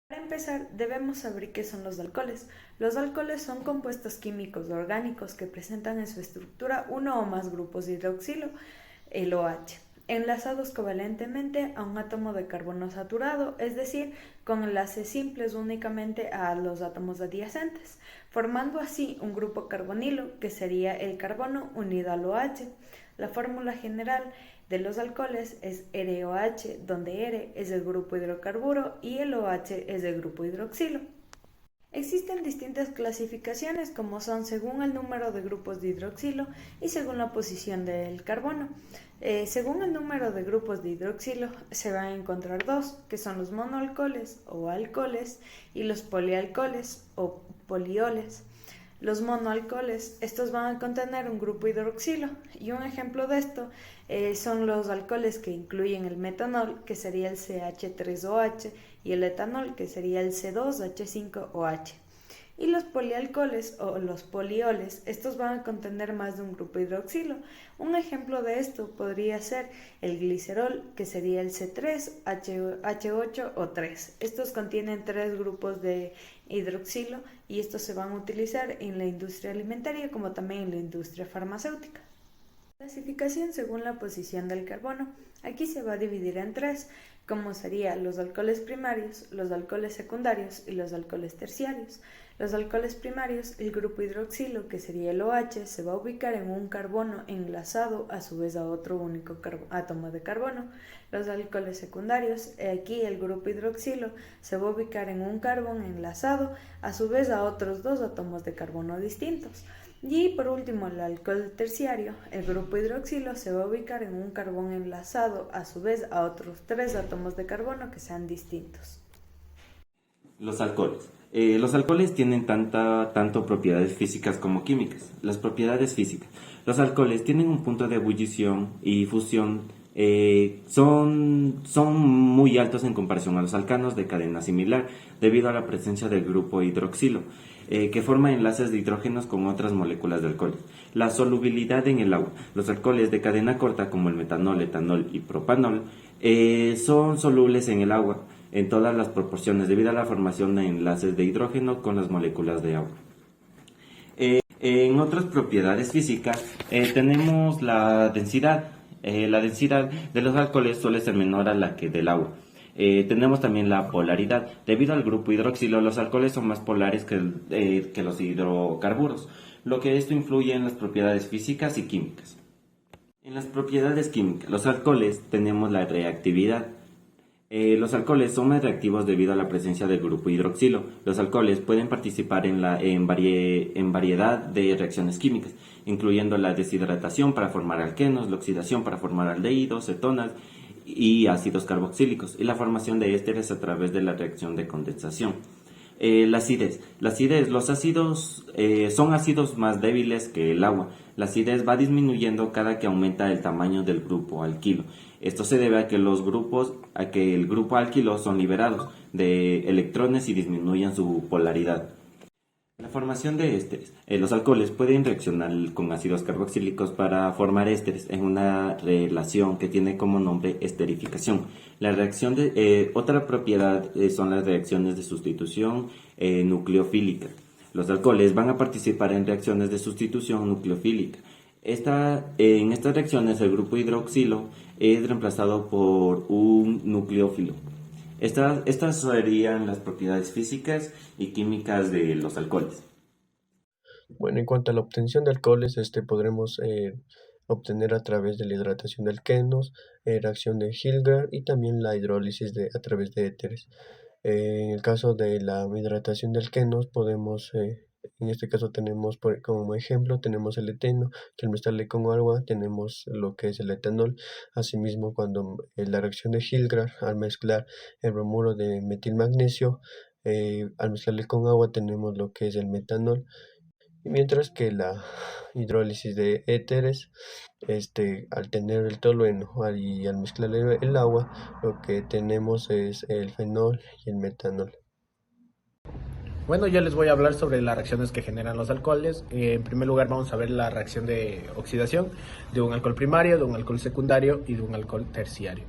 Para empezar, debemos saber qué son los alcoholes. Los alcoholes son compuestos químicos orgánicos que presentan en su estructura uno o más grupos de hidroxilo, el OH, enlazados covalentemente a un átomo de carbono saturado, es decir, con enlaces simples únicamente a los átomos adyacentes, formando así un grupo carbonilo que sería el carbono unido al OH. La fórmula general de los alcoholes es ROH, donde R es el grupo hidrocarburo y el OH es el grupo hidroxilo. Existen distintas clasificaciones como son según el número de grupos de hidroxilo y según la posición del carbono. Según el número de grupos de hidroxilo se van a encontrar dos, que son los monoalcoholes o alcoholes y los polialcoholes o polioles. Los monoalcoholes, estos van a contener un grupo hidroxilo y un ejemplo de esto son los alcoholes que incluyen el metanol, que sería el CH3OH, y el etanol, que sería el C2H5OH. Y los polialcoholes o los polioles, estos van a contener más de un grupo hidroxilo. Un ejemplo de esto podría ser el glicerol, que sería el C3H8O3. Estos contienen tres grupos de hidroxilo y estos se van a utilizar en la industria alimentaria como también en la industria farmacéutica. Clasificación según la posición del carbono. Aquí se va a dividir en tres, como serían los alcoholes primarios, los alcoholes secundarios y los alcoholes terciarios. Los alcoholes primarios, el grupo hidroxilo, que sería el OH, se va a ubicar en un carbono enlazado a su vez a otro único átomo de carbono. Los alcoholes secundarios, aquí el grupo hidroxilo, se va a ubicar en un carbón enlazado a su vez a otros dos átomos de carbono distintos. Y por último, el alcohol terciario, el grupo hidroxilo, se va a ubicar en un carbón enlazado a su vez a otros tres átomos de carbono que sean distintos. Los alcoholes. Los alcoholes tienen tanto propiedades físicas como químicas. Las propiedades físicas. Los alcoholes tienen un punto de ebullición y fusión. Son muy altos en comparación a los alcanos de cadena similar, debido a la presencia del grupo hidroxilo, que forma enlaces de hidrógenos con otras moléculas de alcoholes. La solubilidad en el agua. Los alcoholes de cadena corta, como el metanol, etanol y propanol, son solubles en el agua en todas las proporciones debido a la formación de enlaces de hidrógeno con las moléculas de agua. En otras propiedades físicas tenemos la densidad. La densidad de los alcoholes suele ser menor a la que del agua. Tenemos también la polaridad. Debido al grupo hidroxilo, los alcoholes son más polares que los hidrocarburos, lo que esto influye en las propiedades físicas y químicas. En las propiedades químicas, los alcoholes tenemos la reactividad. Los alcoholes son más reactivos debido a la presencia del grupo hidroxilo. Los alcoholes pueden participar en variedad de reacciones químicas, incluyendo la deshidratación para formar alquenos, la oxidación para formar aldehídos, cetonas y ácidos carboxílicos, y la formación de ésteres a través de la reacción de condensación. La acidez. Los ácidos son ácidos más débiles que el agua. La acidez va disminuyendo cada que aumenta el tamaño del grupo alquilo. Esto se debe a que el grupo alquilo son liberados de electrones y disminuyen su polaridad. La formación de ésteres. Los alcoholes pueden reaccionar con ácidos carboxílicos para formar ésteres en una relación que tiene como nombre esterificación. Otra propiedad son las reacciones de sustitución nucleofílica. Los alcoholes van a participar en reacciones de sustitución nucleofílica. En estas reacciones el grupo hidroxilo es reemplazado por un nucleófilo. Estas serían las propiedades físicas y químicas de los alcoholes. Bueno, en cuanto a la obtención de alcoholes, podremos obtener a través de la hidratación de alquenos, reacción de Hilgard y también la hidrólisis a través de éteres. En el caso de la hidratación de alquenos, podemos, en este caso tenemos como ejemplo, tenemos el eteno, que al mezclarle con agua tenemos lo que es el etanol. Asimismo, cuando la reacción de Hilgard, al mezclar el bromuro de metilmagnesio, al mezclarle con agua tenemos lo que es el metanol. Mientras que la hidrólisis de éteres, al tener el tolueno y al mezclar el agua, lo que tenemos es el fenol y el metanol. Bueno, yo les voy a hablar sobre las reacciones que generan los alcoholes. En primer lugar vamos a ver la reacción de oxidación de un alcohol primario, de un alcohol secundario y de un alcohol terciario.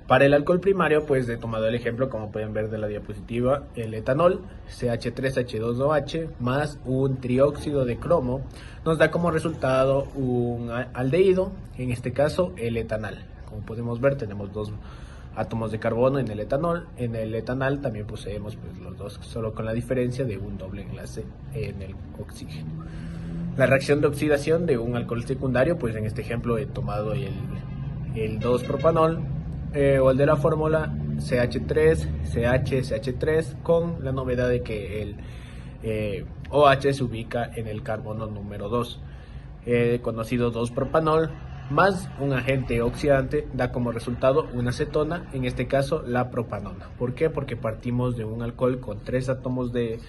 Para el alcohol primario, pues he tomado el ejemplo, como pueden ver de la diapositiva, el etanol, CH3H2OH, más un trióxido de cromo, nos da como resultado un aldehído, en este caso el etanal. Como podemos ver, tenemos dos átomos de carbono en el etanol. En el etanal también poseemos pues, los dos, solo con la diferencia de un doble enlace en el oxígeno. La reacción de oxidación de un alcohol secundario, pues en este ejemplo he tomado el 2-propanol, o el de la fórmula CH3 con la novedad de que el OH se ubica en el carbono número 2. Conocido 2-propanol más un agente oxidante da como resultado una acetona, en este caso la propanona. ¿Por qué? Porque partimos de un alcohol con 3 átomos de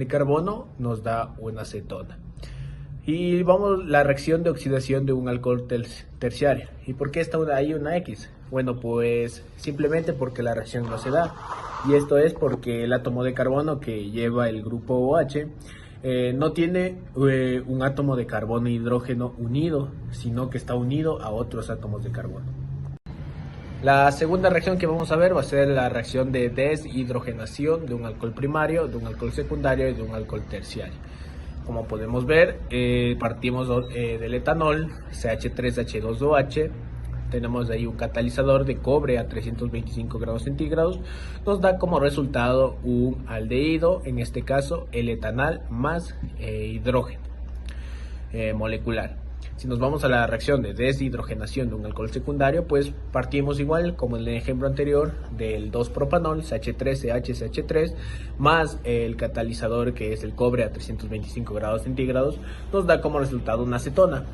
carbono, nos da una acetona. Y vamos la reacción de oxidación de un alcohol terciario. ¿Y por qué está ahí una X? Bueno, pues simplemente porque la reacción no se da. Y esto es porque el átomo de carbono que lleva el grupo OH no tiene un átomo de carbono e hidrógeno unido, sino que está unido a otros átomos de carbono. La segunda reacción que vamos a ver va a ser la reacción de deshidrogenación de un alcohol primario, de un alcohol secundario y de un alcohol terciario. Como podemos ver, partimos del etanol, CH3H2OH, tenemos ahí un catalizador de cobre a 325 grados centígrados, nos da como resultado un aldehído, en este caso el etanal más hidrógeno molecular. Si nos vamos a la reacción de deshidrogenación de un alcohol secundario, pues partimos igual como en el ejemplo anterior del 2-propanol, CH3CH, más el catalizador que es el cobre a 325 grados centígrados, nos da como resultado una acetona,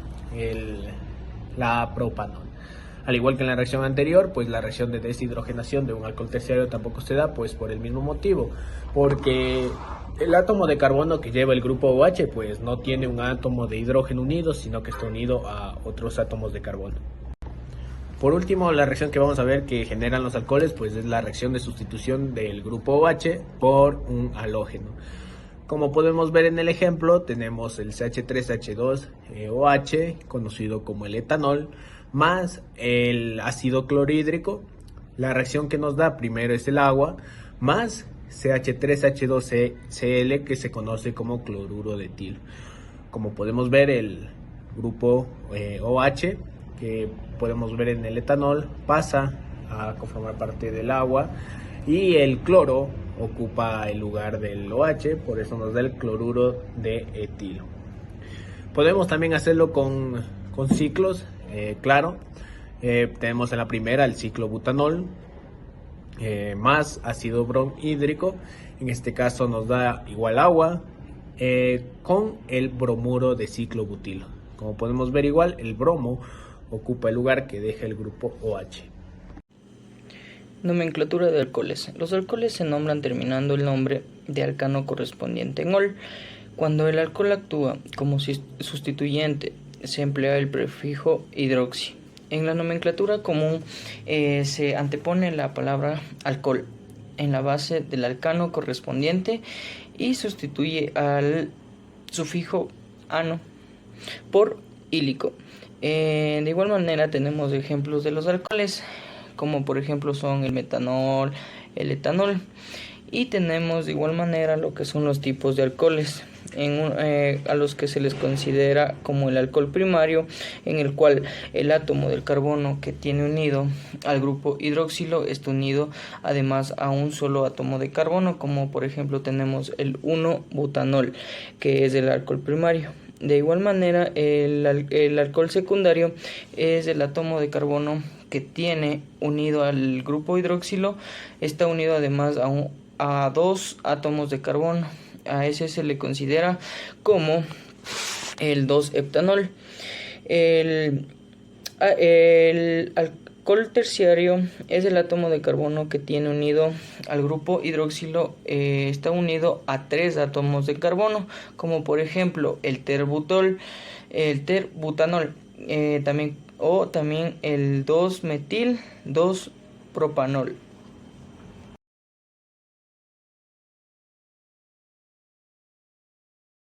la propanol. Al igual que en la reacción anterior, pues la reacción de deshidrogenación de un alcohol terciario tampoco se da, pues por el mismo motivo, porque el átomo de carbono que lleva el grupo OH pues no tiene un átomo de hidrógeno unido, sino que está unido a otros átomos de carbono. Por último, la reacción que vamos a ver que generan los alcoholes pues es la reacción de sustitución del grupo OH por un halógeno. Como podemos ver en el ejemplo, tenemos el CH3H2OH, conocido como el etanol, más el ácido clorhídrico. La reacción que nos da primero es el agua, más CH3H2Cl, que se conoce como cloruro de etilo. Como podemos ver, el grupo OH, que podemos ver en el etanol, pasa a conformar parte del agua y el cloro ocupa el lugar del OH, por eso nos da el cloruro de etilo. Podemos también hacerlo con ciclos, claro. Tenemos en la primera el ciclo butanol, más ácido bromhídrico, en este caso nos da igual agua, con el bromuro de ciclo butilo. Como podemos ver igual, el bromo ocupa el lugar que deja el grupo OH. Nomenclatura de alcoholes. Los alcoholes se nombran terminando el nombre de alcano correspondiente en -ol. Cuando el alcohol actúa como sustituyente, se emplea el prefijo hidroxi. En la nomenclatura común se antepone la palabra alcohol en la base del alcano correspondiente y sustituye al sufijo ano por ílico. De igual manera tenemos ejemplos de los alcoholes, como por ejemplo son el metanol, el etanol, y tenemos de igual manera lo que son los tipos de alcoholes, a los que se les considera como el alcohol primario, en el cual el átomo del carbono que tiene unido al grupo hidroxilo está unido además a un solo átomo de carbono, como por ejemplo tenemos el 1-butanol, que es el alcohol primario. De igual manera, el alcohol secundario es el átomo de carbono que tiene unido al grupo hidroxilo, está unido además a 2 átomos de carbono. A ese se le considera como el 2-heptanol. El alcohol terciario es el átomo de carbono que tiene unido al grupo hidroxilo, está unido a 3 átomos de carbono, como por ejemplo el terbutol, el terbutanol, también el 2-metil 2-propanol.